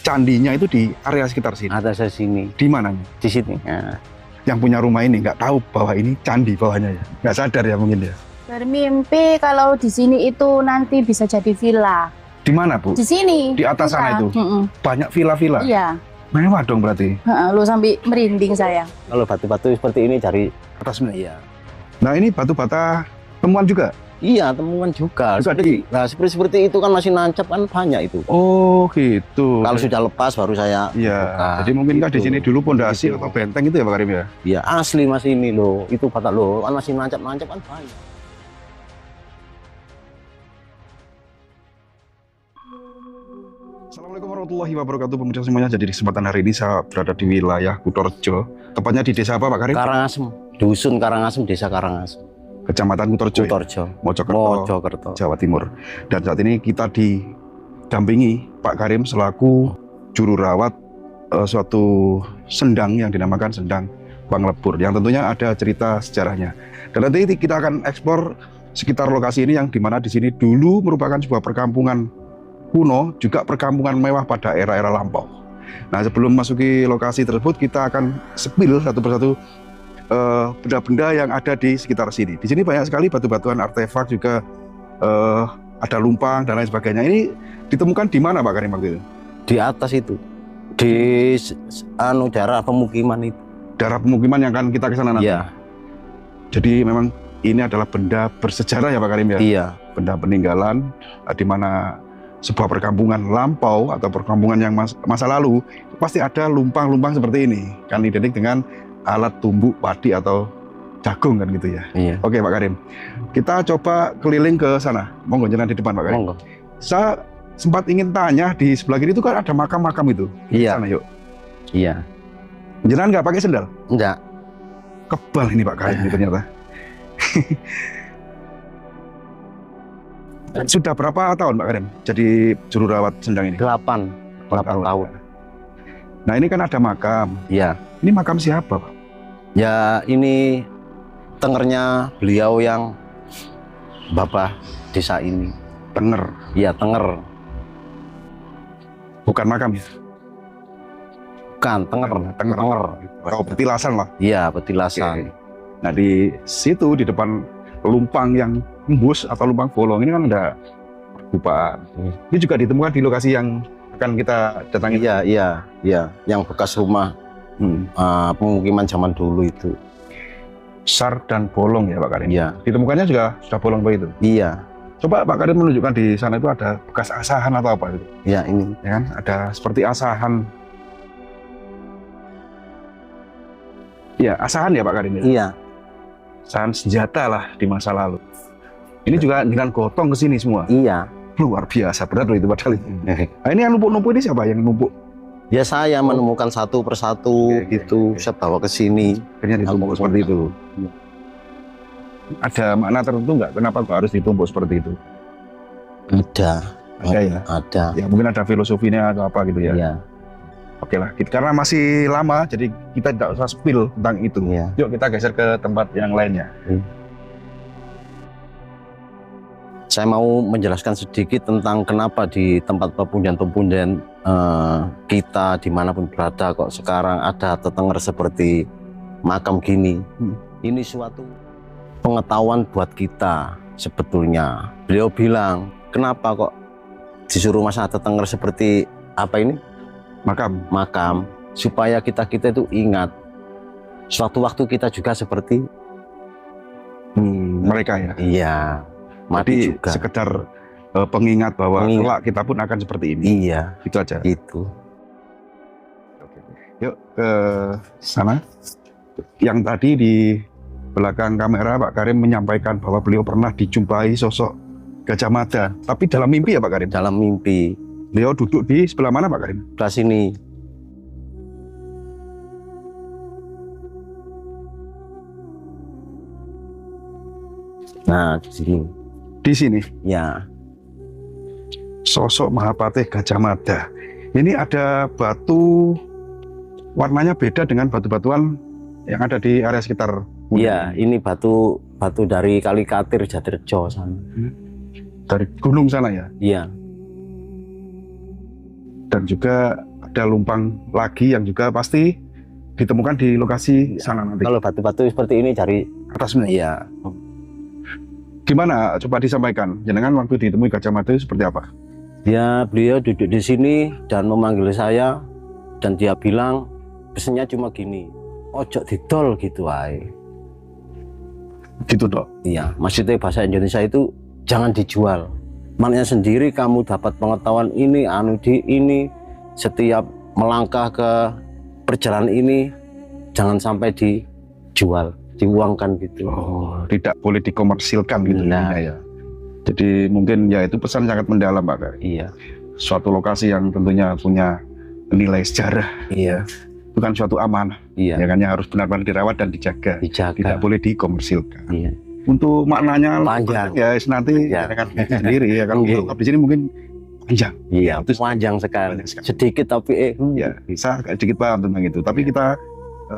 Candinya itu di area sekitar sini. Ada saya sini. Di mana? Di sini. Ya. Yang punya rumah ini nggak tahu bahwa ini candi bawahnya ya, nggak sadar ya mungkin ya. Bermimpi kalau di sini itu nanti bisa jadi villa. Di mana Bu? Di sini. Di atas sana itu. Banyak villa-villa. Iya. Mewah dong berarti. Lu sampai merinding saya. Kalau batu-batu seperti ini dari Atas mana? iya. Nah ini batu bata temuan juga. Iya, temuan juga. Juga Nah, seperti itu kan masih nancap kan banyak itu. Oh gitu. Kalau sudah lepas baru saya Iya. buka. Jadi mungkinkah di Gitu. sini dulu pondasi Gitu. atau benteng itu ya Pak Karim ya? Iya, asli masih ini loh. Itu bata loh, kan masih nancap-nancap kan banyak. Assalamualaikum warahmatullahi wabarakatuh pemirsa semuanya. Jadi di kesempatan hari ini saya berada di wilayah Kutorjo. Tepatnya di desa apa Pak Karim? Karangasem, dusun Karangasem, desa Karangasem, Kecamatan Kutorjo. Ya? Kutorjo, Mojokerto, Jawa Timur. Dan saat ini kita didampingi Pak Karim selaku juru rawat suatu sendang yang dinamakan Sendang Panglebur, yang tentunya ada cerita sejarahnya. Dan nanti kita akan eksplor sekitar lokasi ini yang dimana di sini dulu merupakan sebuah perkampungan kuno, juga perkampungan mewah pada era-era lampau. Nah sebelum masuki lokasi tersebut kita akan sepil satu persatu benda-benda yang ada di sekitar sini. Di sini banyak sekali batu-batuan artefak, juga ada lumpang dan lain sebagainya. Ini ditemukan di mana Pak Karim waktu itu? di atas itu, di daerah pemukiman itu. Daerah pemukiman yang akan kita ke sana nanti. Iya, Jadi memang ini adalah benda bersejarah ya Pak Karim ya. iya, Benda peninggalan di mana sebuah perkampungan lampau atau perkampungan yang masa lalu pasti ada lumpang-lumpang seperti ini. Kan identik dengan alat tumbuk padi atau jagung kan gitu ya. iya. Oke Pak Karim, kita coba keliling ke sana. Monggo jalan di depan Pak Karim. Monggo. Saya sempat ingin tanya di sebelah kiri itu kan ada makam-makam itu. Iya, Sana yuk. iya. Jenengan nggak pakai sendal? Enggak, Kebal ini Pak Karim ini ternyata. Sudah berapa tahun Pak Karim jadi juru rawat sendang ini? 8 tahun. Nah ini kan ada makam. Iya. Ini makam siapa Pak? Ya ini tengernya beliau yang Bapak desa ini. Tenger, Iya, Tenger. bukan makam ya? Bukan, Tenger. Tenger. Oh, petilasan lah. Iya, petilasan. Nah di situ di depan lumpang yang embus atau lumpang bolong ini kan ada pergupaan. Ini juga ditemukan di lokasi yang akan kita datangi. Iya, iya. Yang bekas rumah pemukiman zaman dulu itu. Sar dan bolong ya Pak Karim. Iya, Ditemukannya juga sudah bolong begitu. iya. Coba Pak Karim menunjukkan di sana itu ada bekas asahan atau apa itu. Iya, ini. Ya kan? Ada seperti asahan. Ya, asahan ya Pak Karim. Ya? Iya. Asahan senjata lah di masa lalu. Ini juga dengan gotong ke sini semua. Iya. Luar biasa berat loh itu padahal itu. Nah, ini yang numpuk-numpuk ini siapa yang numpuk? Ya saya menemukan satu persatu Oke, gitu, saya bawa ke sini. Akhirnya ditumpuk seperti itu. Ada makna tertentu nggak? Kenapa kok harus ditumpuk seperti itu? Ada. Ada ya? Ada. Ya mungkin ada filosofinya atau apa gitu ya. Iya. Oke lah, karena masih lama jadi kita tidak usah spill tentang itu. Iya. Yuk kita geser ke tempat yang lainnya. Saya mau menjelaskan sedikit tentang kenapa di tempat pepundian-pepundian kita dimanapun berada kok sekarang ada tetenger seperti makam gini. Ini suatu pengetahuan buat kita sebetulnya. Beliau bilang, kenapa kok disuruh masang tetenger seperti apa ini? Makam. Supaya kita itu ingat suatu waktu kita juga seperti mereka ya. iya. Mati Jadi juga. sekedar pengingat bahwa Pengingat. kelak kita pun akan seperti ini. Iya, Itu aja. itu. Yuk ke sana. Yang tadi di belakang kamera Pak Karim menyampaikan bahwa beliau pernah dijumpai sosok Gajah Mada. Tapi dalam mimpi ya Pak Karim? Dalam mimpi. Beliau duduk di sebelah mana Pak Karim? Sebelah sini. Nah, di sini. Di sini. Ya, Sosok Mahapatih Gajah Mada. Ini ada batu warnanya beda dengan batu-batuan yang ada di area sekitar. iya, ini batu dari Kali Katir Jatirejo sana. Dari gunung sana ya. Iya, dan juga ada lumpang lagi yang juga pasti ditemukan di lokasi sana nanti. Kalau batu-batu seperti ini dari Atasnya. iya. Gimana? Coba disampaikan. Jenengan waktu ditemui Gajah Mada itu seperti apa? Beliau duduk di sini dan memanggil saya dan dia bilang pesannya cuma gini, ojo didol gitu ay. Gitu dok. Iya, maksudnya bahasa Indonesia itu jangan dijual. Maknanya sendiri kamu dapat pengetahuan ini, ini setiap melangkah ke perjalanan ini jangan sampai dijual, diuangkan gitu. Oh, tidak boleh dikomersilkan gitu Nah. ya. Jadi mungkin ya itu pesan sangat mendalam Pak Karim. Iya, Suatu lokasi yang tentunya punya nilai sejarah, iya, bukan suatu amanah. iya. Ya kan yang harus benar-benar dirawat dan dijaga. Dijaga. Tidak boleh dikomersilkan. Iya. Untuk maknanya Panjang. ya nanti Panjang. kan sendiri ya kalau Iya. di sini mungkin panjang. Iya, Itu panjang sekali. panjang sekali. Sedikit tapi Ya, saya agak sedikit paham tentang itu. Tapi kita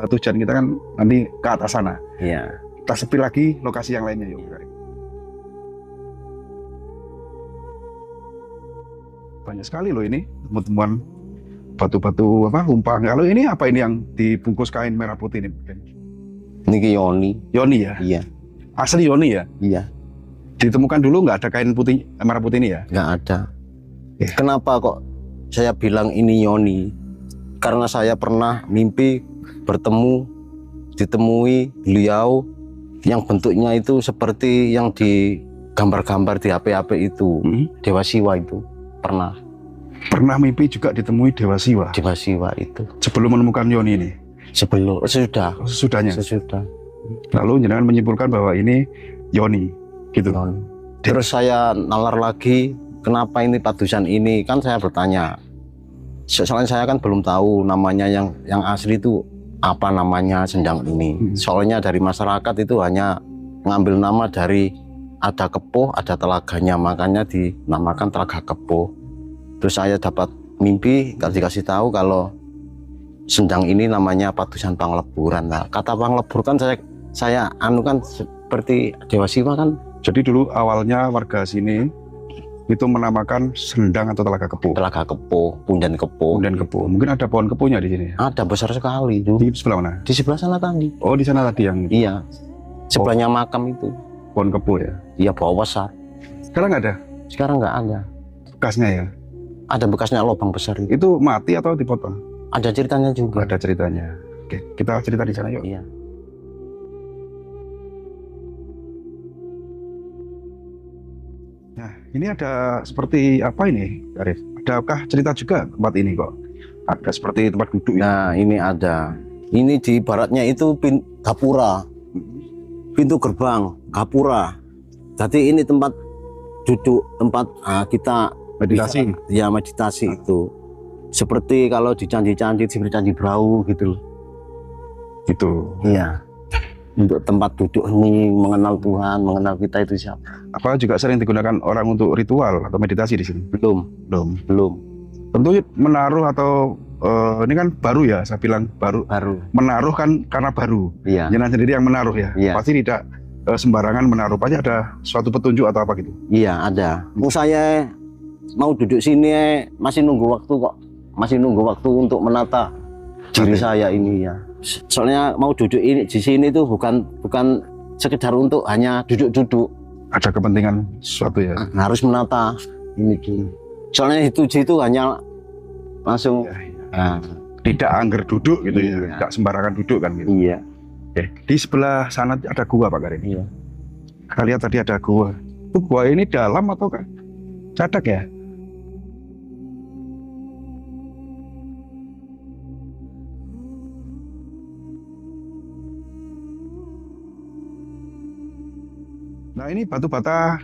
tujuan kita kan nanti ke atas sana. Iya. Kita sepi lagi lokasi yang lainnya yuk. Banyak sekali loh ini temuan batu-batu apa lumpang. Kalau ini apa ini yang dibungkus kain merah putih ini? Niki Yoni. Yoni ya? Iya, Asli Yoni ya? iya. Ditemukan dulu nggak ada kain putih merah putih ini ya? Nggak ada. Iya. Kenapa kok saya bilang ini Yoni? Karena saya pernah mimpi bertemu, ditemui beliau yang bentuknya itu seperti yang di gambar-gambar di HP-HP itu, Dewa Siwa itu. Pernah mimpi juga ditemui Dewa Siwa Dewa Siwa itu. sebelum menemukan Yoni ini? Sebelum, sesudah. Sesudahnya. Sesudah. Lalu jangan menyimpulkan bahwa ini Yoni gitu. Yoni. Terus saya nalar lagi, kenapa ini padusan ini? Kan saya bertanya. Soalnya saya kan belum tahu namanya yang asli itu apa namanya sendang ini. Soalnya dari masyarakat itu hanya ngambil nama dari ada kepuh, ada telaganya, makanya dinamakan Telaga Kepuh. Terus saya dapat mimpi, dikasih tahu kalau sendang ini namanya padusan Pangleburan. Nah, kata Panglebur kan saya anu kan seperti Dewa Siwa kan. Jadi dulu awalnya warga sini itu menamakan sendang atau telaga kepuh. Telaga Kepuh, Punjan Kepuh. Kemudian kepuh. Mungkin ada pohon kepuhnya di sini. Ada besar sekali itu. Di sebelah mana? Di sebelah sana tadi. Oh di sana tadi yang Iya. Sebelahnya makam itu. pohon kepuh ya. Iya, bawah besar. Sekarang nggak ada Sekarang nggak ada. bekasnya ya. Ada bekasnya lubang besar itu. Itu mati atau dipotong? Ada ceritanya juga. Ada ceritanya. Oke, kita cerita di sana yuk. Iya. Nah, ini ada seperti apa ini, Arif? Adakah cerita juga tempat ini kok? Ada seperti tempat duduk ya? Nah, ini ada. Ini di baratnya itu gapura. Pintu gerbang, gapura. Jadi ini tempat duduk, tempat kita Meditasi. bisa, ya meditasi itu. Seperti kalau di candi-candi, seperti Candi Brau gitu. Gitu. Iya. Untuk tempat duduk ini, mengenal Tuhan, mengenal kita itu siapa. Apa juga sering digunakan orang untuk ritual atau meditasi di sini? Belum. Belum. Tentu menaruh atau ini kan baru ya, saya bilang baru. Menaruh kan karena baru. Iya. Jenengan sendiri yang menaruh ya. Iya. Pasti tidak sembarangan menaruh. Pasti ada suatu petunjuk atau apa gitu. Iya, ada. Saya mau duduk sini masih nunggu waktu kok. Masih nunggu waktu untuk menata diri saya ini ya. Soalnya mau duduk ini di sini tuh bukan sekedar untuk hanya duduk-duduk. Ada kepentingan sesuatu ya. Harus menata ini gini. Soalnya itu hanya langsung Ya, tidak angger duduk gitu ya. Iya. Tidak sembarangan duduk kan gitu. Iya. Oke. Di sebelah sana ada gua Pak Karim. Iya. Kita lihat tadi ada gua. Itu gua ini dalam atau kan cadak ya? Nah ini batu bata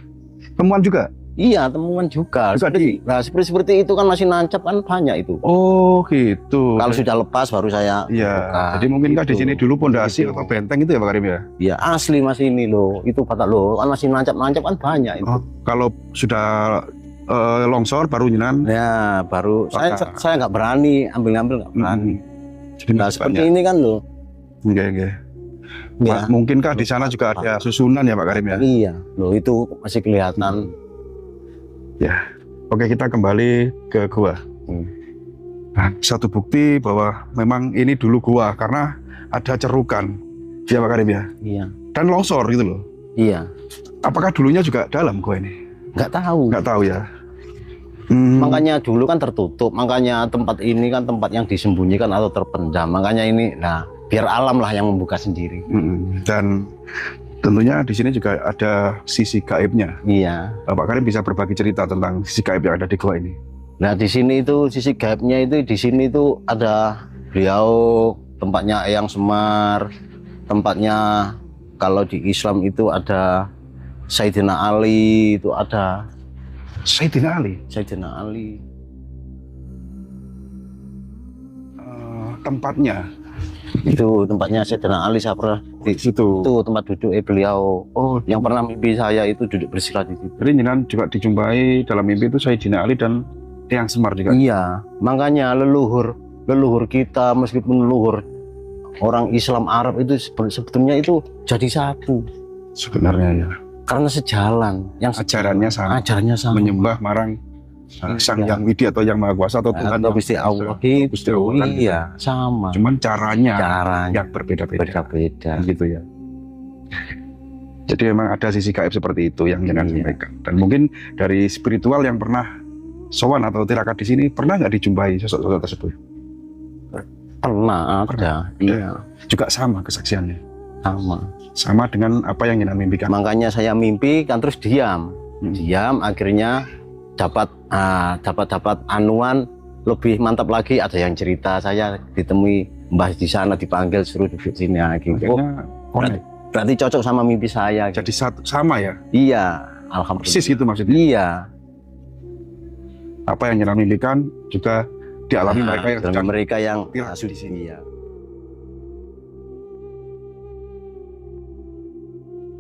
temuan juga. Iya, temuan juga. Juga Nah, seperti itu kan masih nancap kan banyak itu. Oh gitu. Kalau sudah lepas baru saya Iya. buka. Jadi mungkinkah di Gitu. sini dulu pondasi Gitu. atau benteng itu ya Pak Karim ya? Iya, asli masih ini loh. Itu bata loh, kan masih nancap kan banyak itu. Oh, kalau sudah longsor baru nyenan. Ya, baru Maka- saya nggak berani ambil nggak berani. Jadi Nah, seperti ini kan loh. Iya. Ya. Mungkinkah di sana juga ada susunan ya Pak Karim ya? Iya, loh itu masih kelihatan. Oke, kita kembali ke gua. Hmm. Nah, satu bukti bahwa memang ini dulu gua karena ada cerukan, ya Pak Karim ya, Iya. dan longsor gitu loh. Iya. Apakah dulunya juga dalam gua ini? Nggak tahu. Nggak tahu ya. Makanya dulu kan tertutup, makanya tempat ini kan tempat yang disembunyikan atau terpendam. Makanya ini, nah biar alam lah yang membuka sendiri. Dan tentunya di sini juga ada sisi gaibnya. Iya. Pak Karim bisa berbagi cerita tentang sisi gaib yang ada di gua ini. Nah di sini itu sisi gaibnya itu di sini itu ada beliau, tempatnya Eyang Semar, tempatnya kalau di Islam itu ada Sayyidina Ali, itu ada Sayyidina Ali. Sayyidina Ali. Tempatnya Itu tempatnya Sayyidina Ali, saya pernah di situ. itu tempat duduk beliau. Oh, Yang pernah mimpi saya itu duduk bersila di situ. jadi jenengan juga dijumpai dalam mimpi itu Sayyidina Ali dan Eyang Semar juga. Iya, makanya leluhur kita meskipun leluhur orang Islam Arab itu sebetulnya itu jadi satu. Sebenarnya ya. Karena sejalan, yang Ajarannya sama. ajarannya sama. Menyembah marang Sang Iya. Yang Widi atau Yang Maha Kuasa atau Tuhan atau yang Gusti Allah Gusti gitu. Allah kan Iya, sama. Cuman caranya Caranya yang berbeda-beda. beda-beda. Gitu ya. Jadi memang ada sisi gaib seperti itu yang jangan Iya. sampaikan. Dan mungkin dari spiritual yang pernah sowan atau tirakat di sini pernah nggak dijumpai sosok-sosok tersebut? Pernah ada. Iya, Juga sama kesaksiannya. sama. Sama dengan apa yang jenengan mimpikan. Makanya saya mimpi kan terus diam. Hmm. Diam akhirnya dapat anuan lebih mantap lagi, ada yang cerita saya ditemui Mbah di sana dipanggil suruh duduk sini lagi. Oh, Akhirnya connect. berarti cocok sama mimpi saya. Jadi satu sama ya. Iya, alhamdulillah. Persis gitu maksudnya. Iya. Apa yang jenengan mimpikan juga dialami mereka yang dalam sedang mereka yang tiraju di sini. Iya.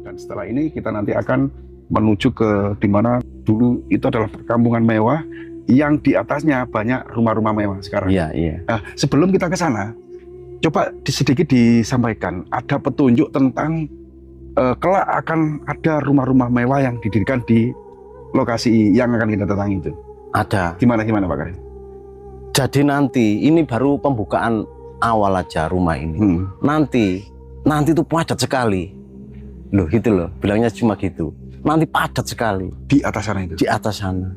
Dan setelah ini kita nanti akan menuju ke dimana dulu itu adalah perkampungan mewah yang di atasnya banyak rumah-rumah mewah sekarang. Iya, iya. Nah, sebelum kita ke sana, coba sedikit disampaikan ada petunjuk tentang kelak akan ada rumah-rumah mewah yang didirikan di lokasi yang akan kita datangi itu. Ada. Gimana Pak Karim? Jadi nanti ini baru pembukaan awal aja rumah ini. Nanti itu padat sekali. Loh gitu loh, bilangnya cuma gitu. Nanti padat sekali Di atas sana itu. di atas sana.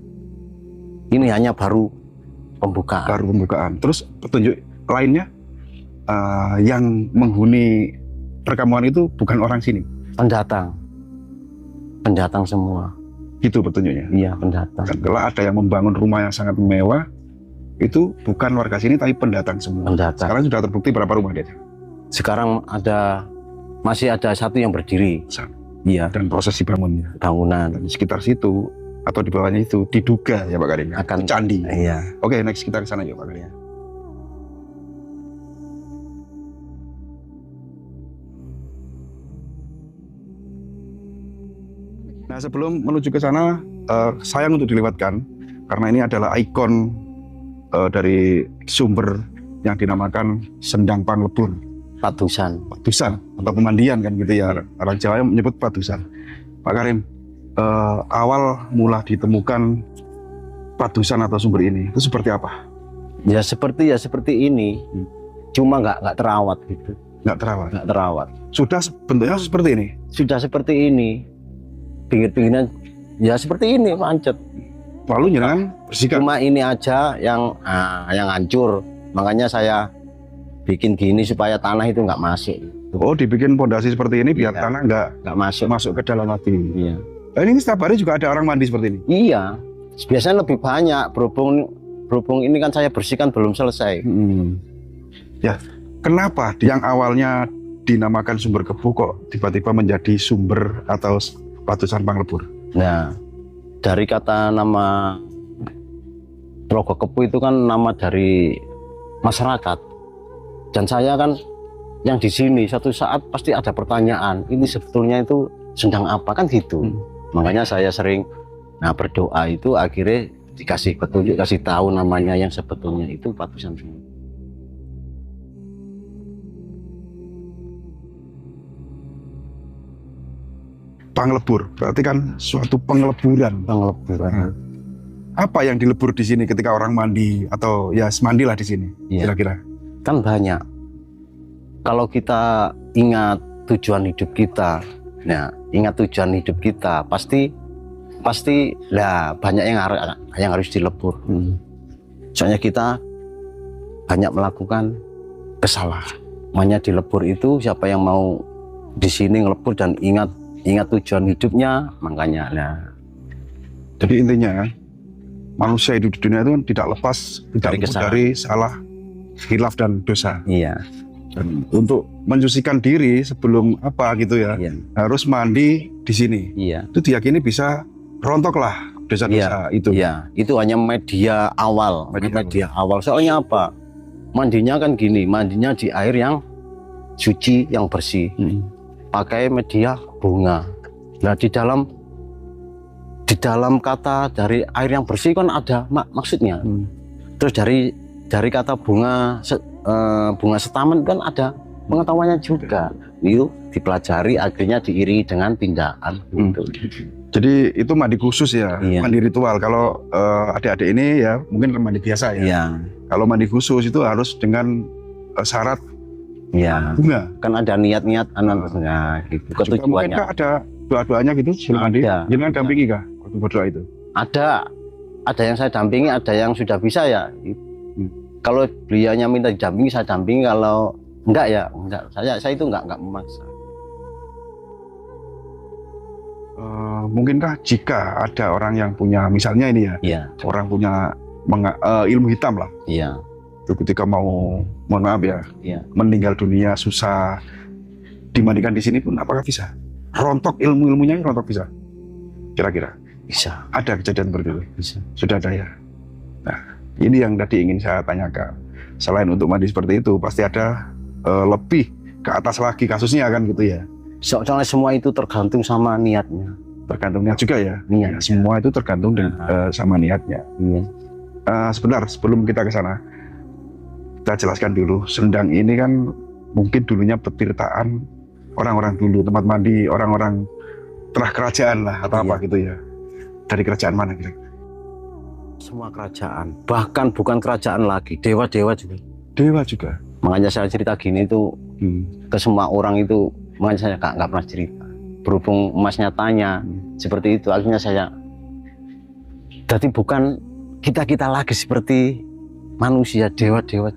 Ini hanya baru pembukaan. Baru pembukaan. Terus petunjuk lainnya yang menghuni perkampungan itu bukan orang sini. Pendatang semua. Gitu petunjuknya. Iya, pendatang. Dan kelak ada yang membangun rumah yang sangat mewah, itu bukan warga sini tapi pendatang semua. Pendatang. Sekarang sudah terbukti berapa rumah dia? Sekarang masih ada satu yang berdiri. Iya, Dan proses dibangunnya. bangunan. Dan di sekitar situ atau di bawahnya itu diduga ya Pak Karim Akan- itu candi. Iya. Oke, next kita ke sana yuk Pak Karim. Nah, sebelum menuju ke sana, sayang untuk dilewatkan karena ini adalah ikon dari sumber yang dinamakan Sendang Panglebur, Padusan. padusan atau pemandian kan gitu ya. Orang Jawa menyebut padusan. Pak Karim, awal mula ditemukan padusan atau sumber ini itu seperti apa? Ya seperti ini. Cuma nggak terawat gitu. Nggak terawat. Nggak terawat. Sudah bentuknya seperti ini. Sudah seperti ini. Pinggir-pinggirnya ya seperti ini pancet. Lalu jenengan bersihkan. Cuma ini aja yang hancur. Makanya saya bikin gini supaya tanah itu nggak masuk. Oh, dibikin pondasi seperti ini biar Iya. tanah nggak Nggak masuk. masuk ke dalam lagi. Iya. Nah, ini setiap hari juga ada orang mandi seperti ini. Iya. Biasanya lebih banyak. Berhubung ini kan saya bersihkan belum selesai. Ya, kenapa yang awalnya dinamakan sumber kebu kok tiba-tiba menjadi sumber atau padusan Panglebur? Nah, dari kata nama Logo Kepu itu kan nama dari masyarakat. Dan saya kan yang di sini satu saat pasti ada pertanyaan, ini sebetulnya itu sendang apa kan gitu. Makanya saya sering berdoa itu akhirnya dikasih petunjuk, kasih tahu namanya yang sebetulnya itu padusan semua. Panglebur, berarti kan suatu pengeleburan. Pengeleburan. apa yang dilebur di sini ketika orang mandi atau ya mandilah di sini Iya. kira-kira? Kan banyak. Kalau kita ingat tujuan hidup kita, nah ingat tujuan hidup kita, pasti lah banyak yang harus dilebur. Soalnya kita banyak melakukan kesalahan. Makanya dilebur itu siapa yang mau di sini ngelebur dan ingat tujuan hidupnya, makanya lah. Jadi intinya manusia hidup di dunia itu kan tidak lepas Dari luput dari salah, khilaf dan dosa. Iya, Dan untuk mensucikan diri sebelum apa gitu ya, iya, harus mandi di sini. iya. Itu diyakini bisa rontok lah dosa-dosa itu. Iya, itu hanya media awal. Media Awal. Soalnya apa? Mandinya kan gini, mandinya di air yang suci, yang bersih. Pakai media bunga. Nah, di dalam kata dari air yang bersih kan ada maksudnya. Terus dari kata bunga setaman kan ada pengetahuannya juga. Itu dipelajari, akhirnya diiringi dengan tindakan. Gitu. Jadi itu mandi khusus ya, Iya. mandi ritual. Kalau adik-adik ini ya mungkin mandi biasa ya. Iya, Kalau mandi khusus itu harus dengan syarat iya. bunga. Kan ada niat-niat anaknya gitu. Juga mungkin Ketujuannya. kah ada doa-doanya gitu sebelum mandi? Ada. Jangan dampingi kah waktu berdoa itu? Ada yang saya dampingi, ada yang sudah bisa ya. Kalau beliaunya minta didampingi, saya dampingi. Kalau enggak ya enggak. Saya itu enggak memaksa. Mungkinkah jika ada orang yang punya misalnya ini ya, Iya, orang punya ilmu hitam lah, iya, itu ketika mau mohon maaf ya, iya. meninggal dunia susah dimandikan di sini pun apakah bisa? Rontok ilmunya rontok bisa? Kira-kira Bisa, ada kejadian seperti itu? bisa. Sudah ada ya. Nah, ini yang tadi ingin saya tanyakan. Selain untuk mandi seperti itu, pasti ada lebih ke atas lagi kasusnya kan gitu ya. Soalnya semua itu tergantung sama niatnya. Tergantung niat juga ya. Niat. Ya, semua itu tergantung sama niatnya. Iya. Sebentar sebelum kita ke sana, kita jelaskan dulu. Sendang ini kan mungkin dulunya petirtaan orang-orang dulu, tempat mandi orang-orang terah kerajaan lah atau apa gitu ya. Dari kerajaan mana kira-kira? Semua kerajaan, bahkan bukan kerajaan lagi, dewa-dewa juga. Dewa juga. Makanya saya cerita gini itu ke semua orang itu, makanya saya nggak pernah cerita. Berhubung emasnya tanya seperti itu, akhirnya saya jadi bukan kita lagi seperti manusia, dewa-dewa.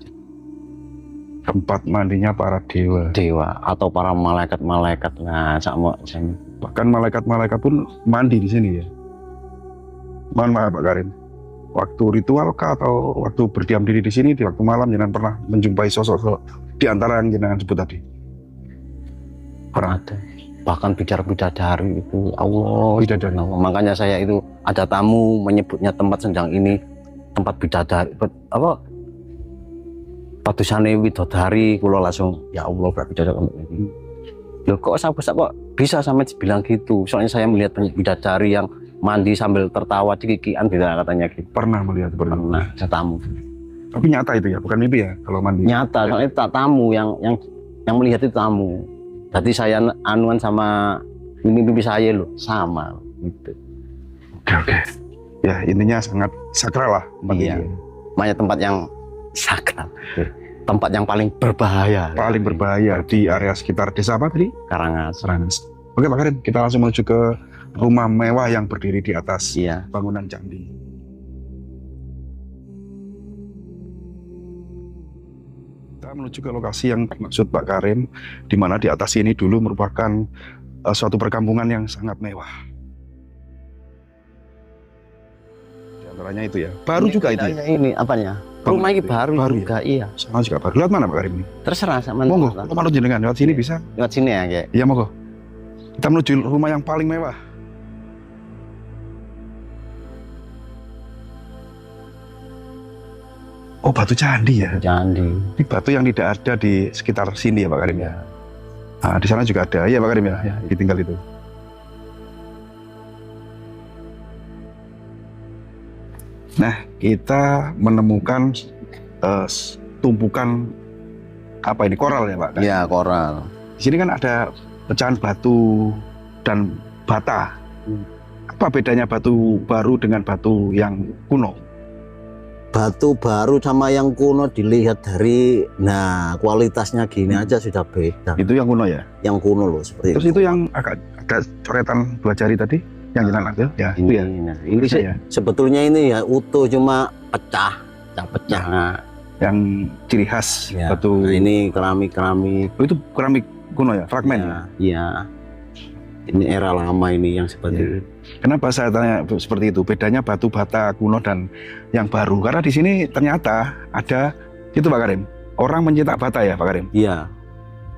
Tempat mandinya para dewa. Dewa atau para malaikat-malaikat. Nah, sama Bahkan malaikat-malaikat pun mandi di sini ya. Mohon maaf Pak Karim. Waktu ritual kah atau waktu berdiam diri di sini di waktu malam jangan pernah menjumpai sosok-sosok di antara yang jenengan sebut tadi. pernah ada. Bahkan bidadari itu Allah. Bidadari. Makanya saya itu ada tamu menyebutnya tempat Sendang ini tempat bidadari. Apa? Patusane widodari, kula langsung ya Allah bidadari. Loh kok bisa sampai bilang gitu? Soalnya saya melihat banyak bidadari yang mandi sambil tertawa dikikian katanya gitu. Pernah melihat seperti itu. Pernah ada tamu. Tapi nyata itu ya, bukan mimpi ya kalau mandi. Nyata, soalnya tak tamu yang melihat itu tamu. Jadi saya anuan sama mimpi saya loh sama gitu. Oke. Ya intinya sangat sakral lah tempat Iya. ini. Makanya tempat yang sakral. Tempat yang paling berbahaya. Paling berbahaya di area sekitar desa apa tadi? Karangas. Karangas. Oke Pak Karim, kita langsung menuju ke rumah mewah yang berdiri di atas Iya. bangunan candi. Kita menuju ke lokasi yang maksud Pak Karim, di mana di atas ini dulu merupakan suatu perkampungan yang sangat mewah. Di antaranya itu ya. Baru juga itu ya. Ini apanya? Rumah ini baru juga, iya. Sama juga baru. Lihat mana Pak Karim ini? Terserah sama Monggo, kalau manut jenengan lewat sini bisa. lewat sini ya, kayak. Iya monggo. Kita menuju rumah yang paling mewah. Oh batu candi ya. Candi. Ini batu yang tidak ada di sekitar sini ya Pak Karim ya. Nah, di sana juga ada ya Pak Karim ya. Ya, ditinggal itu. Nah, kita menemukan tumpukan apa ini koral ya Pak? Iya, koral. Di sini kan ada pecahan batu dan bata Apa bedanya batu baru dengan batu yang kuno? Batu baru sama yang kuno dilihat dari, nah kualitasnya gini aja sudah beda. Itu yang kuno ya? Yang kuno loh seperti Terus itu yang agak ada coretan 2 jari tadi, yang jalan ada ya? Itu ini, ya? nah, ini Bisa ya? sebetulnya ini ya utuh cuma pecah. Nah, Yang ciri khas ya, batu. nah, ini keramik. Oh, itu keramik kuno ya? Fragmen ya? Iya. Ini era lama ini yang seperti itu. Kenapa saya tanya seperti itu? Bedanya batu bata kuno dan yang baru. Karena di sini ternyata ada itu Pak Karim. Orang mencetak bata ya Pak Karim. Iya,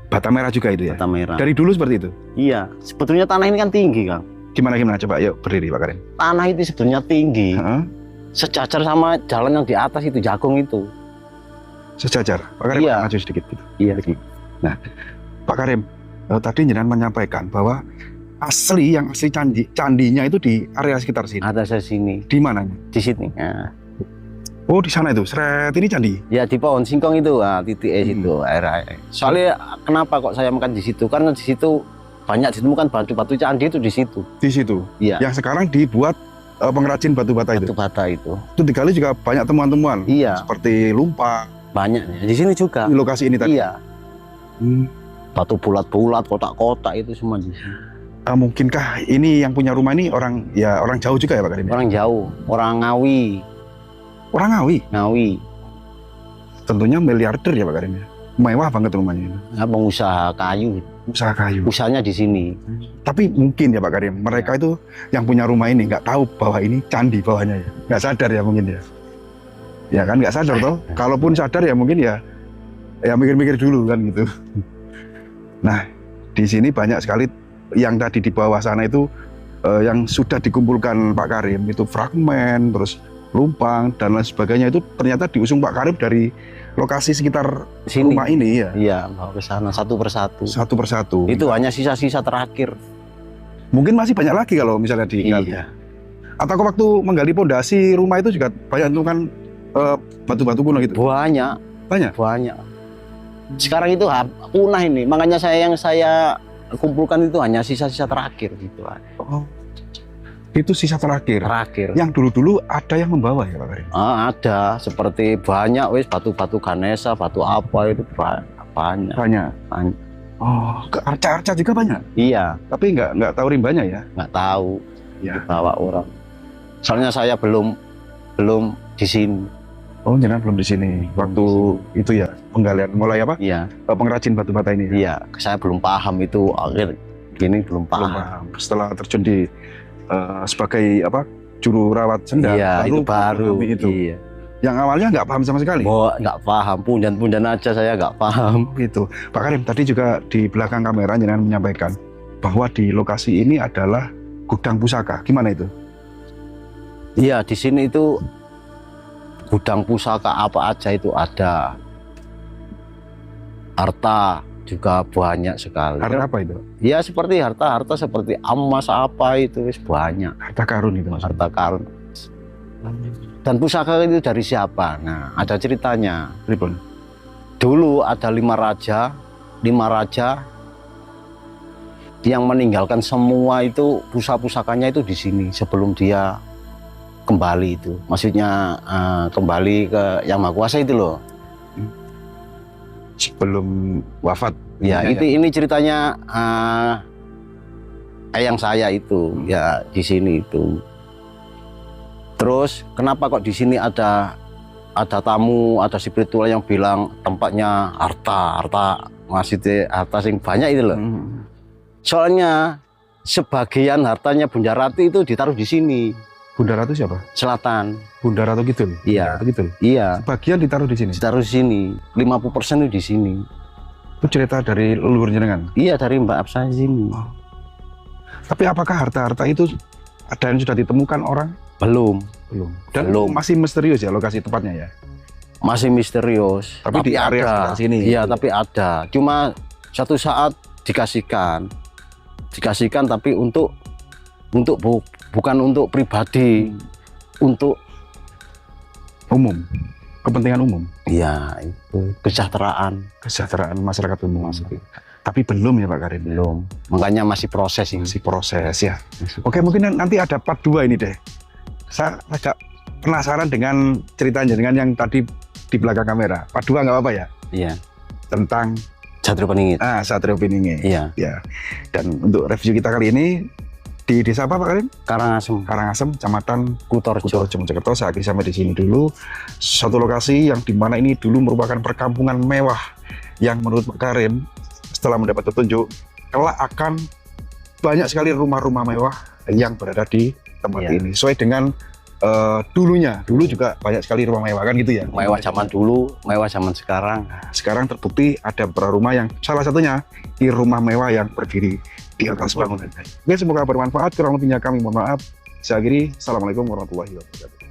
Bata merah juga itu ya. bata merah. Dari dulu seperti itu. Iya, sebetulnya tanah ini kan tinggi, Kang. Gimana coba yuk berdiri Pak Karim. Tanah itu sebetulnya tinggi. Heeh. Sejajar sama jalan yang di atas itu, jagung itu. Sejajar. Pak Karim Iya. maju sedikit gitu. Iya. Nah, Pak Karim, tadi jenengan menyampaikan bahwa yang asli candinya itu di area sekitar sini. Ada saya sini, Di mana? di sini. Nah, Oh, di sana itu. Seret ini candi. ya di pohon singkong itu, titik es itu, air. Soalnya kenapa kok saya makan di situ? Karena di situ banyak ditemukan batu-batu candi itu di situ. Di situ. Iya. Yang sekarang dibuat pengrajin batu bata itu. Batu bata itu. Itu digali juga banyak temuan-temuan. Iya, Seperti lumpa banyak. Di sini juga. di lokasi ini tadi. Iya. Hmm. Batu bulat-bulat, kotak-kotak itu semua di sini. Mungkinkah ini yang punya rumah ini orang jauh juga ya Pak Karim? Orang jauh, orang Ngawi. Orang Ngawi. Tentunya miliarder ya Pak Karim ya. Mewah banget rumahnya. ya, pengusaha kayu. Usaha kayu. Usahanya di sini. Tapi mungkin ya Pak Karim, mereka itu yang punya rumah ini nggak tahu bahwa ini candi bawahnya ya. Nggak sadar ya mungkin ya. Ya kan nggak sadar toh. Kalaupun sadar ya mungkin ya mikir-mikir dulu kan gitu. Nah, di sini banyak sekali yang tadi di bawah sana itu yang sudah dikumpulkan Pak Karim itu fragmen, terus lumpang dan lain sebagainya itu ternyata diusung Pak Karim dari lokasi sekitar Sini. rumah ini ya. Iya, bawa ke sana satu persatu. Satu persatu. Itu hanya sisa-sisa terakhir. Mungkin masih banyak lagi kalau misalnya digali. Iya. Atau waktu menggali pondasi rumah itu juga banyak temukan batu-batu kuno gitu. Banyak. Banyak. Sekarang itu punah ini. Makanya yang saya kumpulkan itu hanya sisa-sisa terakhir gitu. Oh. Itu sisa terakhir. Yang dulu-dulu ada yang membawa ya Pak Karim? Ada seperti banyak batu-batu Ganesha, batu apa itu banyak. Banyak. Oh, ke arca-arca juga banyak. Iya, Tapi nggak tahu rimbanya ya. nggak tahu. Ya. Bawa orang. Soalnya saya belum di sini. Oh, jangan belum di sini. Waktu itu ya penggalian mulai apa? Iya, Pengrajin batu bata ini. iya. Saya belum paham itu akhir gini belum Belum paham. paham. Setelah terjun di sebagai juru rawat sendal. Iya, itu baru. memahami itu. Iya. Yang awalnya nggak paham sama sekali. Oh, nggak paham. Punjan-punjan aja saya nggak paham. Gitu. Pak Karim tadi juga di belakang kamera jangan menyampaikan bahwa di lokasi ini adalah gudang pusaka. Gimana itu? Iya, di sini itu gudang pusaka apa aja itu ada. Harta juga banyak sekali. Harta apa itu? Ya seperti harta seperti emas apa itu banyak. Harta karun itu maksudnya. Harta karun. Dan pusaka itu dari siapa? Nah, ada ceritanya. Ribon. Dulu ada 5 raja yang meninggalkan semua itu pusaka-pusakanya itu di sini sebelum dia kembali itu. Maksudnya kembali ke Yang Maha Kuasa itu loh. Sebelum wafat. Ya, ini ceritanya eyang saya itu ya di sini itu. Terus kenapa kok di sini ada tamu, ada spiritual yang bilang tempatnya harta, maksudnya harta sing banyak itu loh. Soalnya sebagian hartanya Bunda Ratu itu ditaruh di sini. Bunda Ratu siapa? Selatan. Bunda Ratu Kidul. Iya. Ratu Kidul. Iya. Bagian ditaruh di sini. Ditaruh di sini. 50% itu di sini. Itu cerita dari leluhur jenengan. Iya, dari Mbak Absa di sini. Tapi apakah harta-harta itu ada yang sudah ditemukan orang? Belum. Dan Belum. masih misterius ya lokasi tepatnya ya. Masih misterius. Tapi di area sekitar sini. Iya, tapi ada. Cuma satu saat dikasihkan tapi bukan untuk pribadi, untuk Umum. Kepentingan umum. ya itu kesejahteraan. Kesejahteraan masyarakat umum. Tapi belum ya Pak Karim. Belum. Makanya masih proses ini. Masih proses ya. Oke, mungkin nanti ada part 2 ini deh. Saya agak penasaran dengan cerita jenengan yang tadi di belakang kamera. Part 2 nggak apa-apa ya? Iya. Tentang Satrio Peningit. Satrio Peningit. Iya. Ya. Dan untuk review kita kali ini di desa apa Pak Karim? Karangasem. Karangasem, Kecamatan Kutorjo. Kutorjo, Mojokerto. Saya akhiri sampai di sini dulu. Suatu lokasi yang dimana ini dulu merupakan perkampungan mewah yang menurut Pak Karim setelah mendapat petunjuk kelak akan banyak sekali rumah-rumah mewah yang berada di tempat Iya. ini. Sesuai dengan dulunya, dulu juga banyak sekali rumah mewah kan gitu ya. Mewah zaman dulu, mewah zaman sekarang. Sekarang terbukti ada beberapa rumah yang salah satunya di rumah mewah yang berdiri di atas bangunan. Oke, semoga bermanfaat. Kurang lebihnya kami mohon maaf. Saya akhiri. Assalamualaikum warahmatullahi wabarakatuh.